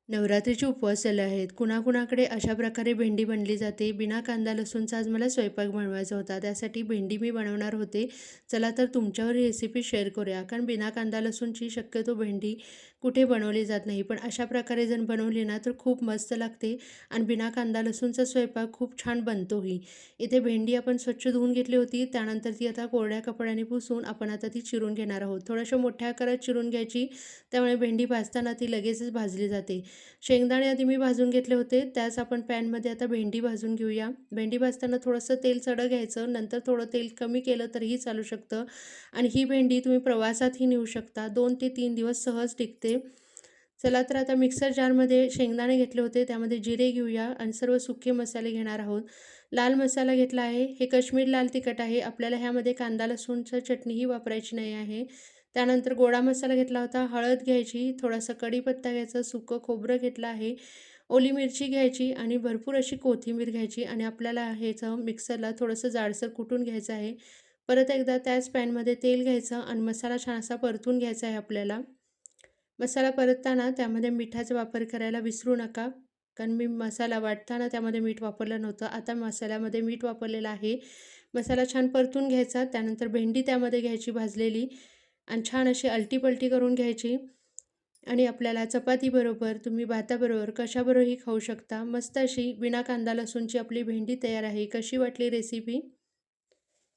नवरात्रीचे उपवास चालू आहेत. कुणाकुणाकडे अशा प्रकारे भेंडी बनली जाते. बिना कांदा लसूणचा आज मला स्वयंपाक बनवायचा होता. त्यासाठी भेंडी मी बनवणार होते. चला तर तुमच्यावर ही रेसिपी शेअर करूया. कारण बिना कांदा लसूणची शक्यतो भेंडी कुठे बनवली जात नाही. पण अशा प्रकारे जर बनवली ना तर खूप मस्त लागते आणि बिना कांदा लसूणचा स्वयंपाक खूप छान बनतोही. इथे भेंडी आपण स्वच्छ धुवून घेतली होती. त्यानंतर ती आता कोरड्या कपड्याने पुसून आपण आता ती चिरून घेणार आहोत. थोड्याशा मोठ्या आकारात चिरून घ्यायची. त्यामुळे भेंडी भाजताना ती लगेचच भाजली जाते. शेंगदाणे आधी मी भाजून घेतले होते. त्याच आपण पॅनमध्ये आता भेंडी भाजून घेऊया. भेंडी भाजताना थोडंसं तेल चढं घ्यायचं. नंतर थोडं तेल कमी केलं तरीही चालू शकतं आणि ही भेंडी तुम्ही प्रवासातही नेऊ शकता. 2 ते 3 दिवस सहज टिकते. चला तर आता मिक्सर जारमध्ये शेंगदाणे घेतले होते. त्यामध्ये जिरे घेऊया आणि सर्व सुके मसाले घेणार आहोत. लाल मसाला घेतला आहे. हे काश्मीर लाल तिखट आहे. आपल्याला ह्यामध्ये कांदा लसूणची चटणीही वापरायची नाही आहे. त्यानंतर गोडा मसाला घेतला होता. हळद घ्यायची, थोडासा कढीपत्ता घ्यायचा, सुकं खोबरं घेतलं आहे, ओली मिरची घ्यायची आणि भरपूर अशी कोथिंबीर घ्यायची आणि आपल्याला ह्याचं मिक्सरला थोडंसं जाडसर कुटून घ्यायचं आहे. परत एकदा त्याच पॅनमध्ये तेल घ्यायचं आणि मसाला छान असा परतून घ्यायचा आहे आपल्याला. मसाला परतताना त्यामध्ये मिठाचा वापर करायला विसरू नका. कारण मी मसाला वाटताना त्यामध्ये मीठ वापरलं नव्हतं. आता मसाल्यामध्ये मीठ वापरलेलं आहे. मसाला छान परतून घ्यायचा. त्यानंतर भेंडी त्यामध्ये घ्यायची भाजलेली आणि छान अशी अलटी-पलटी करून घ्यायची आणि आपल्याला चपातीबरोबर, तुम्ही भाताबरोबर, कशाबरोबरही खाऊ शकता. मस्त अशी बिना कांदा लसूणची आपली भेंडी तयार आहे. कशी वाटली रेसिपी?